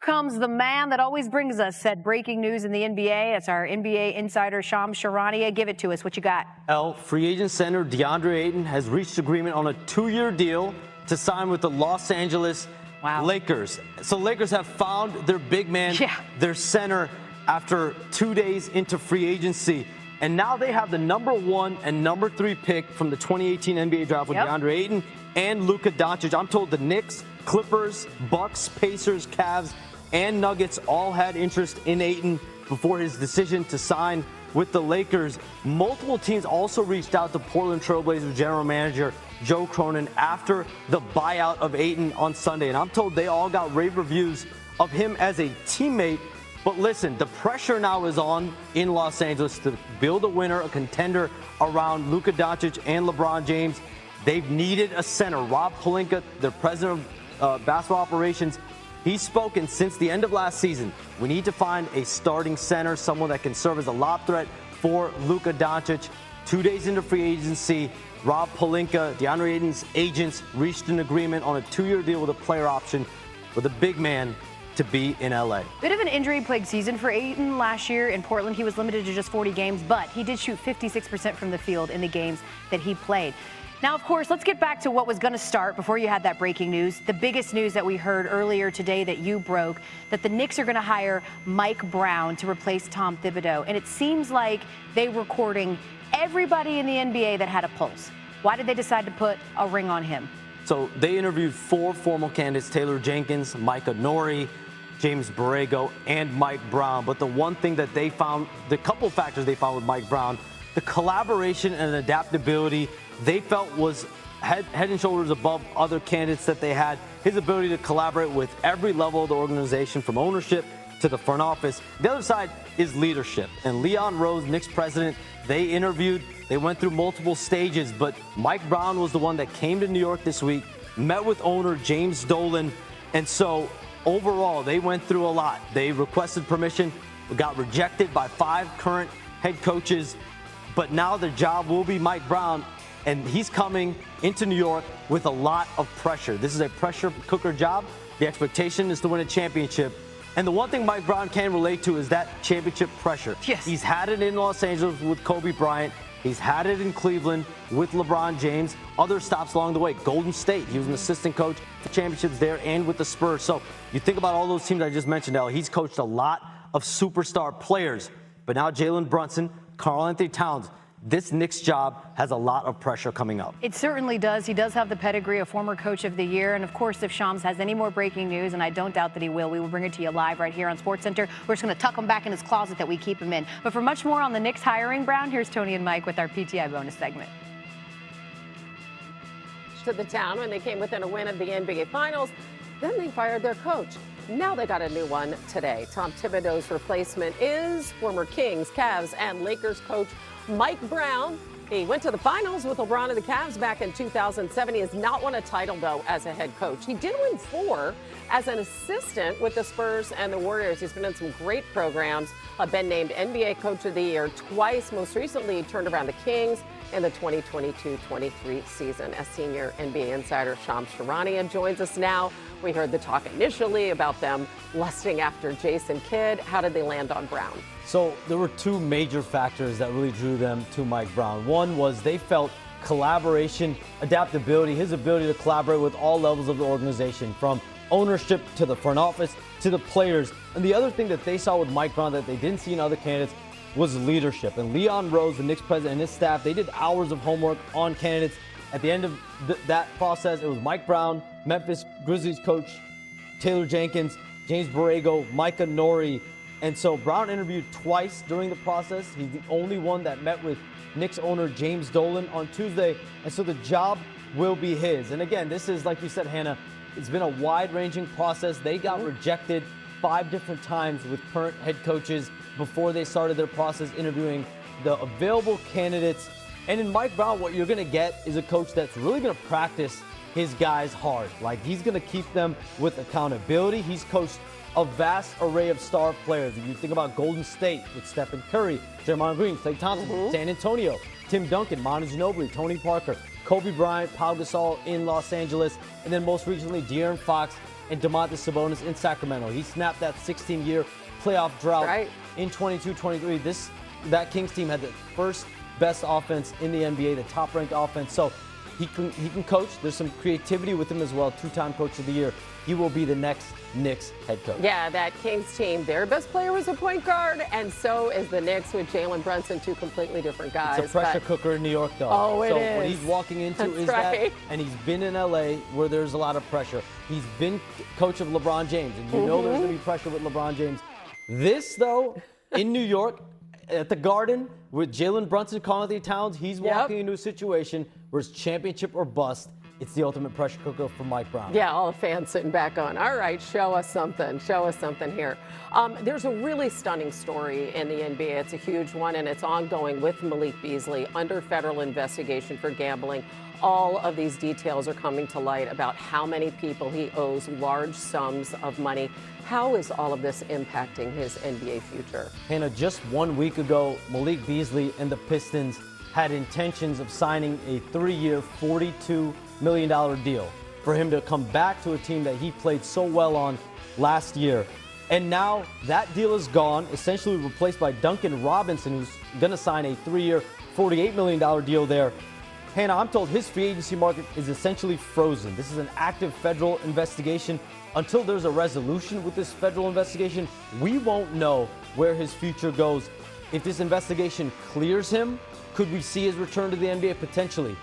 Comes the man that always brings us said breaking news in the NBA. It's our NBA insider, Shams Charania. Give it to us. What you got? Free agent center Deandre Ayton has reached agreement on a 2-year deal to sign with the Los Angeles Lakers. So Lakers have found their big man, their center, after 2 days into free agency. And now they have the #1 and #3 pick from the 2018 NBA draft with Deandre Ayton and Luka Doncic. I'm told the Knicks, Clippers, Bucks, Pacers, Cavs, and Nuggets all had interest in Ayton before his decision to sign with the Lakers. Multiple teams also reached out to Portland Trail Blazers general manager Joe Cronin after the buyout of Ayton on Sunday. And I'm told they all got rave reviews of him as a teammate. But listen, the pressure now is on in Los Angeles to build a winner, a contender around Luka Doncic and LeBron James. They've needed a center. Rob Pelinka, their president of basketball operations, he's spoken since the end of last season. We need to find a starting center, someone that can serve as a lob threat for Luka Doncic. 2 days into free agency, Rob Pelinka, DeAndre Ayton's agents, reached an agreement on a 2-year deal with a player option with a big man to be in LA. Bit of an injury-plagued season for Ayton last year in Portland. He was limited to just 40 games, but he did shoot 56% from the field in the games that he played. Now, of course, let's get back to what was going to start before you had that breaking news. The biggest news that we heard earlier today that you broke, that the Knicks are going to hire Mike Brown to replace Tom Thibodeau. And it seems like they were courting everybody in the NBA that had a pulse. Why did they decide to put a ring on him? So they interviewed 4 formal candidates: Taylor Jenkins, Micah Nori, James Borrego, and Mike Brown. But the one thing that they found, the couple factors they found with Mike Brown, the collaboration and adaptability they felt was head and shoulders above other candidates that they had. His ability to collaborate with every level of the organization, from ownership to the front office. The other side is leadership. And Leon Rose, Knicks president, they interviewed. They went through multiple stages, but Mike Brown was the one that came to New York this week, met with owner James Dolan. And so overall, they went through a lot. They requested permission, got rejected by 5 current head coaches. But now the job will be Mike Brown, and he's coming into New York with a lot of pressure. This is a pressure cooker job. The expectation is to win a championship. And the one thing Mike Brown can relate to is that championship pressure. Yes. He's had it in Los Angeles with Kobe Bryant. He's had it in Cleveland with LeBron James. Other stops along the way. Golden State, he was an assistant coach for championships there and with the Spurs. So you think about all those teams I just mentioned, he's coached a lot of superstar players. But now Jalen Brunson, Karl Anthony Towns, this Knicks job has a lot of pressure coming up. It certainly does. He does have the pedigree of former coach of the year. And of course, if Shams has any more breaking news, and I don't doubt that he will, we will bring it to you live right here on SportsCenter. We're just going to tuck him back in his closet that we keep him in. But for much more on the Knicks hiring, Brown, here's Tony and Mike with our PTI bonus segment. To the town when they came within a win of the NBA Finals. Then they fired their coach. Now they got a new one today. Tom Thibodeau's replacement is former Kings, Cavs, and Lakers coach Mike Brown. He went to the finals with LeBron and the Cavs back in 2007. He has not won a title, though, as a head coach. He did win 4 as an assistant with the Spurs and the Warriors. He's been in some great programs. Been named NBA Coach of the Year twice. Most recently, he turned around the Kings in the 2022-23 season. As senior NBA insider Shams Charania joins us now. We heard the talk initially about them lusting after Jason Kidd. How did they land on Brown? So there were 2 major factors that really drew them to Mike Brown. One was they felt collaboration, adaptability, his ability to collaborate with all levels of the organization, from ownership to the front office to the players. And the other thing that they saw with Mike Brown that they didn't see in other candidates was leadership. And Leon Rose, the Knicks president, and his staff, they did hours of homework on candidates. At the end of that process, it was Mike Brown, Memphis Grizzlies coach Taylor Jenkins, James Borrego, Micah Nori. And so Brown interviewed twice during the process. He's the only one that met with Knicks owner James Dolan on Tuesday. And so the job will be his. And again, this is, like you said, Hannah, it's been a wide-ranging process. They got rejected 5 different times with current head coaches before they started their process interviewing the available candidates. And in Mike Brown, what you're going to get is a coach that's really going to practice his guys hard. Like, he's going to keep them with accountability. He's coached a vast array of star players. If you think about Golden State with Stephen Curry, Draymond Green, Klay Thompson, San Antonio, Tim Duncan, Manu Ginobili, Tony Parker, Kobe Bryant, Pau Gasol in Los Angeles, and then most recently De'Aaron Fox and Domantas Sabonis in Sacramento. He snapped that 16-year playoff drought in 22-23. That Kings team had the first best offense in the NBA, the top-ranked offense. So he can coach. There's some creativity with him as well. Two-time Coach of the Year. He will be the next Knicks head coach. Yeah, that Kings team, their best player was a point guard, and so is the Knicks with Jalen Brunson, two completely different guys. It's a pressure cooker in New York, though. Oh, it is. So what he's walking into is that, and he's been in LA where there's a lot of pressure. He's been coach of LeBron James, and you know there's going to be pressure with LeBron James. This, though, in New York, at the Garden, with Jalen Brunson, Karl-Anthony Towns, he's walking into a situation where it's championship or bust. It's the ultimate pressure cooker for Mike Brown. Yeah, all the fans sitting back on. All right, show us something. Show us something here. There's a really stunning story in the NBA. It's a huge one, and it's ongoing with Malik Beasley under federal investigation for gambling. All of these details are coming to light about how many people he owes large sums of money. How is all of this impacting his NBA future? Hannah, just 1 week ago, Malik Beasley and the Pistons had intentions of signing a 3-year, $42 million deal for him to come back to a team that he played so well on last year. And now that deal is gone, essentially replaced by Duncan Robinson, who's going to sign a 3-year, $48 million deal there. Hannah, I'm told his free agency market is essentially frozen. This is an active federal investigation. Until there's a resolution with this federal investigation, we won't know where his future goes. If this investigation clears him, could we see his return to the NBA? Potentially.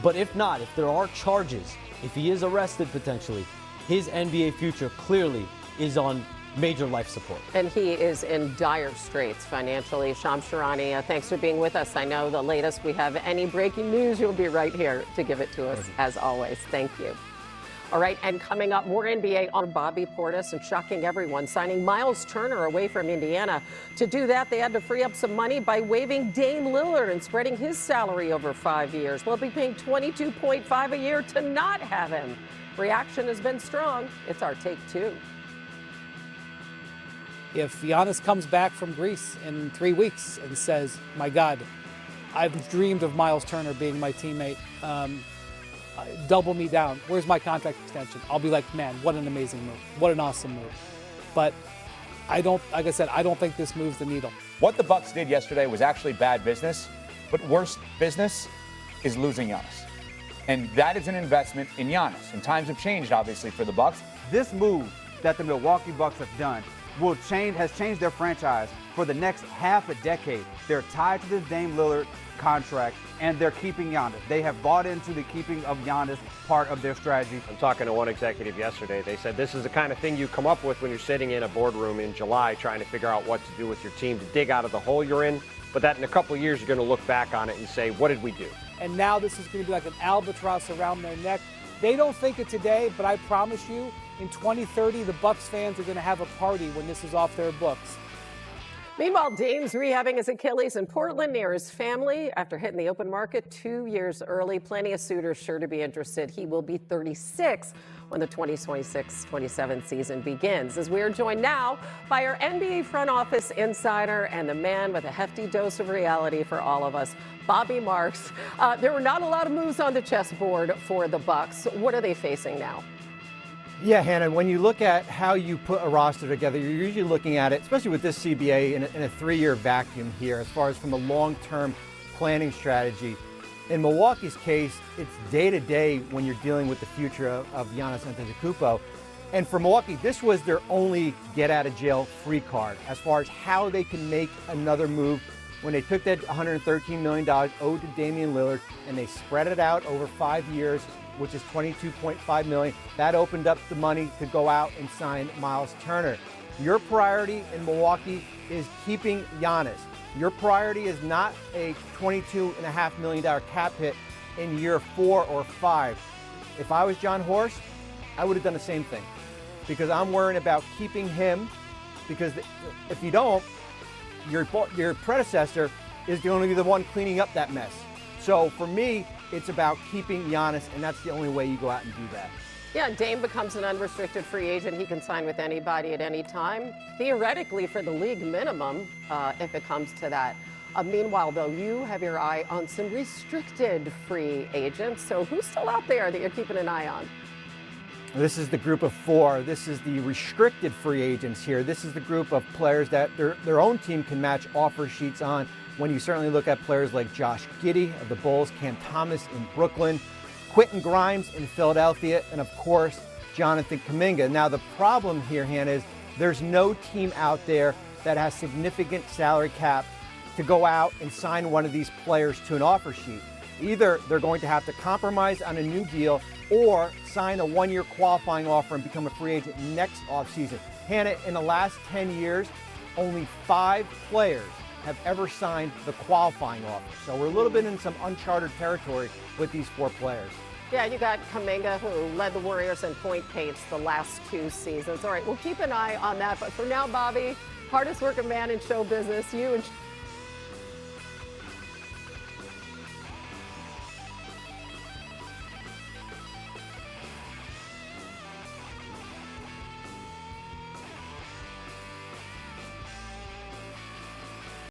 But if not, if there are charges, if he is arrested potentially, his NBA future clearly is on major life support. And he is in dire straits financially. Shams Charania, thanks for being with us. I know the latest we have any breaking news, you'll be right here to give it to us, as always. Thank you. All right, and coming up, more NBA on Bobby Portis and shocking everyone, signing Miles Turner away from Indiana. To do that, they had to free up some money by waiving Dame Lillard and spreading his salary over 5 years. They'll be paying $22.5 a year to not have him. Reaction has been strong. It's our take two. If Giannis comes back from Greece in 3 weeks and says, my God, I've dreamed of Miles Turner being my teammate, double me down. Where's my contract extension? I'll be like, man, what an amazing move. What an awesome move. But I don't think this moves the needle. What the Bucks did yesterday was actually bad business, but worse business is losing Giannis. And that is an investment in Giannis. And times have changed, obviously, for the Bucks. This move that the Milwaukee Bucks have done has changed their franchise for the next half a decade. They're tied to the Dame Lillard contract, and they're keeping Giannis. They have bought into the keeping of Giannis part of their strategy. I'm talking to one executive yesterday. They said this is the kind of thing you come up with when you're sitting in a boardroom in July trying to figure out what to do with your team to dig out of the hole you're in, but that in a couple of years you're going to look back on it and say, what did we do? And now this is going to be like an albatross around their neck. They don't think it today, but I promise you, in 2030, the Bucks fans are going to have a party when this is off their books. Meanwhile, Dame's rehabbing his Achilles in Portland near his family after hitting the open market 2 years early. Plenty of suitors sure to be interested. He will be 36 when the 2026-27 season begins. As we are joined now by our NBA front office insider and the man with a hefty dose of reality for all of us, Bobby Marks. There were not a lot of moves on the chessboard for the Bucks. What are they facing now? Yeah, Hannah, when you look at how you put a roster together, you're usually looking at it, especially with this CBA, in a 3-year vacuum here, as far as from a long-term planning strategy. In Milwaukee's case, it's day-to-day when you're dealing with the future of Giannis Antetokounmpo. And for Milwaukee, this was their only get-out-of-jail-free card as far as how they can make another move when they took that $113 million owed to Damian Lillard and they spread it out over 5 years, which is $22.5 million. That opened up the money to go out and sign Miles Turner. Your priority in Milwaukee is keeping Giannis. Your priority is not a $22.5 million cap hit in year 4 or 5. If I was John Horst, I would have done the same thing because I'm worrying about keeping him, because if you don't, your predecessor is going to be the one cleaning up that mess. So for me, it's about keeping Giannis, and that's the only way you go out and do that. Yeah, Dame becomes an unrestricted free agent. He can sign with anybody at any time, theoretically for the league minimum, if it comes to that. Meanwhile, though, you have your eye on some restricted free agents. So who's still out there that you're keeping an eye on? This is the group of 4. This is the restricted free agents here. This is the group of players that their own team can match offer sheets on. When you certainly look at players like Josh Giddey of the Bulls, Cam Thomas in Brooklyn, Quentin Grimes in Philadelphia, and of course, Jonathan Kuminga. Now the problem here, Hannah, is there's no team out there that has significant salary cap to go out and sign one of these players to an offer sheet. Either they're going to have to compromise on a new deal or sign a 1-year qualifying offer and become a free agent next offseason. Hannah, in the last 10 years, only 5 players have ever signed the qualifying offer. So we're a little bit in some uncharted territory with these 4 players. Yeah, you got Kuminga, who led the Warriors in point pace the last 2 seasons. All right, we'll keep an eye on that. But for now, Bobby, hardest working man in show business, you and